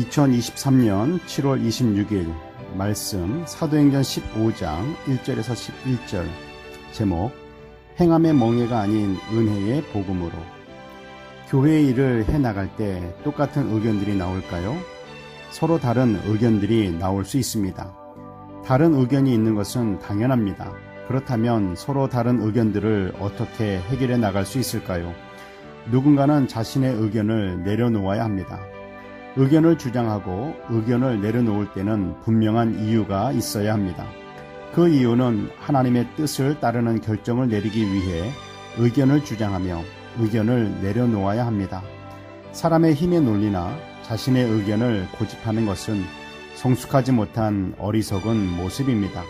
2023년 7월 26일 말씀 사도행전 15장 1절에서 11절 제목 행함의 멍에가 아닌 은혜의 복음으로. 교회의 일을 해나갈 때 똑같은 의견들이 나올까요? 서로 다른 의견들이 나올 수 있습니다. 다른 의견이 있는 것은 당연합니다. 그렇다면 서로 다른 의견들을 어떻게 해결해 나갈 수 있을까요? 누군가는 자신의 의견을 내려놓아야 합니다. 의견을 주장하고 의견을 내려놓을 때는 분명한 이유가 있어야 합니다. 그 이유는 하나님의 뜻을 따르는 결정을 내리기 위해 의견을 주장하며 의견을 내려놓아야 합니다. 사람의 힘의 논리나 자신의 의견을 고집하는 것은 성숙하지 못한 어리석은 모습입니다.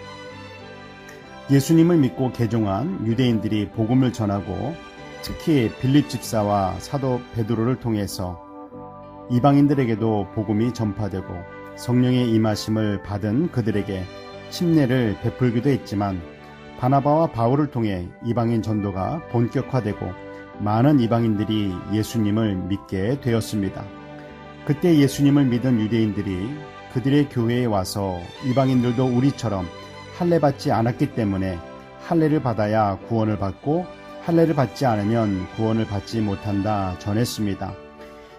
예수님을 믿고 개종한 유대인들이 복음을 전하고 특히 빌립 집사와 사도 베드로를 통해서 이방인들에게도 복음이 전파되고 성령의 임하심을 받은 그들에게 침례를 베풀기도 했지만 바나바와 바울을 통해 이방인 전도가 본격화되고 많은 이방인들이 예수님을 믿게 되었습니다. 그때 예수님을 믿은 유대인들이 그들의 교회에 와서 이방인들도 우리처럼 할례 받지 않았기 때문에 할례를 받아야 구원을 받고 할례를 받지 않으면 구원을 받지 못한다 전했습니다.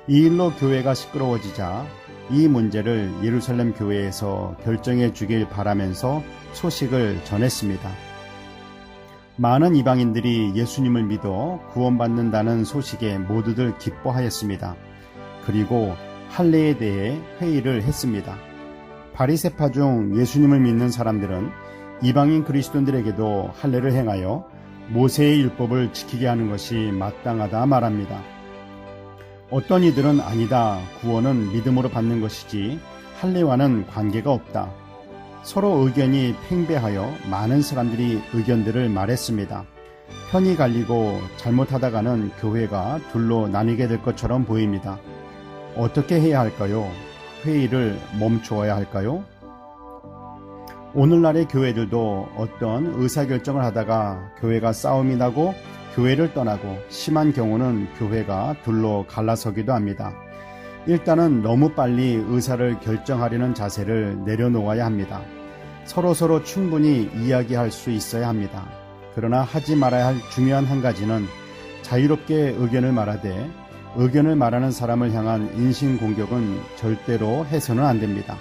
이 일로 교회가 시끄러워지자 이 문제를 예루살렘 교회에서 결정해 주길 바라면서 소식을 전했습니다. 많은 이방인들이 예수님을 믿어 구원받는다는 소식에 모두들 기뻐하였습니다. 그리고 할례에 대해 회의를 했습니다. 바리새파 중 예수님을 믿는 사람들은 이방인 그리스도인들에게도 할례를 행하여 모세의 율법을 지키게 하는 것이 마땅하다 말합니다. 어떤 이들은 아니다. 구원은 믿음으로 받는 것이지 할례와는 관계가 없다. 서로 의견이 팽배하여 많은 사람들이 의견들을 말했습니다. 편이 갈리고 잘못하다가는 교회가 둘로 나뉘게 될 것처럼 보입니다. 어떻게 해야 할까요? 회의를 멈추어야 할까요? 오늘날의 교회들도 어떤 의사결정을 하다가 교회가 싸움이 나고 교회를 떠나고 심한 경우는 교회가 둘로 갈라서기도 합니다. 일단은 너무 빨리 의사를 결정하려는 자세를 내려놓아야 합니다. 서로서로 충분히 이야기할 수 있어야 합니다. 그러나 하지 말아야 할 중요한 한 가지는 자유롭게 의견을 말하되 의견을 말하는 사람을 향한 인신공격은 절대로 해서는 안 됩니다.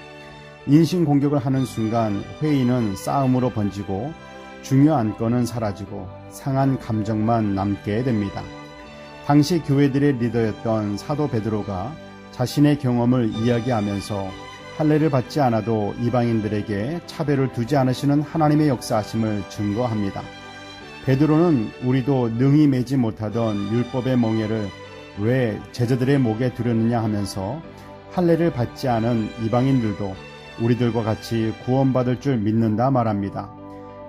인신공격을 하는 순간 회의는 싸움으로 번지고 중요한 건은 사라지고 상한 감정만 남게 됩니다. 당시 교회들의 리더였던 사도 베드로가 자신의 경험을 이야기하면서 할례를 받지 않아도 이방인들에게 차별을 두지 않으시는 하나님의 역사하심을 증거합니다. 베드로는 우리도 능히 매지 못하던 율법의 멍에를 왜 제자들의 목에 두렸느냐 하면서 할례를 받지 않은 이방인들도 우리들과 같이 구원받을 줄 믿는다 말합니다.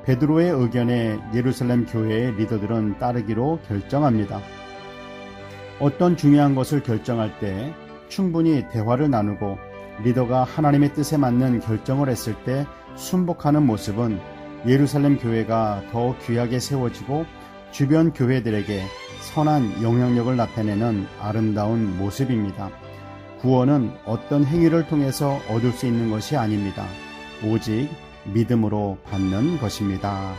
베드로의 의견에 예루살렘 교회의 리더들은 따르기로 결정합니다. 어떤 중요한 것을 결정할 때 충분히 대화를 나누고 리더가 하나님의 뜻에 맞는 결정을 했을 때 순복하는 모습은 예루살렘 교회가 더 귀하게 세워지고 주변 교회들에게 선한 영향력을 나타내는 아름다운 모습입니다. 구원은 어떤 행위를 통해서 얻을 수 있는 것이 아닙니다. 오직 믿음으로 받는 것입니다.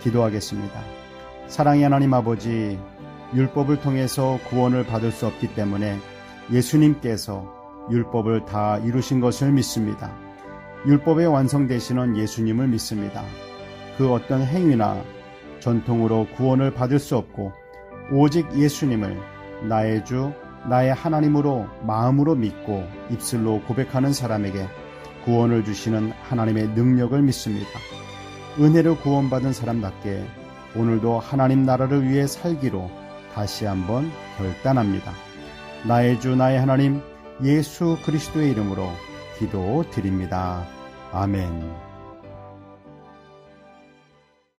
기도하겠습니다. 사랑의 하나님 아버지, 율법을 통해서 구원을 받을 수 없기 때문에 예수님께서 율법을 다 이루신 것을 믿습니다. 율법의 완성되시는 예수님을 믿습니다. 그 어떤 행위나 전통으로 구원을 받을 수 없고 오직 예수님을 나의 주, 나의 하나님으로 마음으로 믿고 입술로 고백하는 사람에게 구원을 주시는 하나님의 능력을 믿습니다. 은혜로 구원받은 사람답게 오늘도 하나님 나라를 위해 살기로 다시 한번 결단합니다. 나의 주 나의 하나님 예수 그리스도의 이름으로 기도드립니다. 아멘.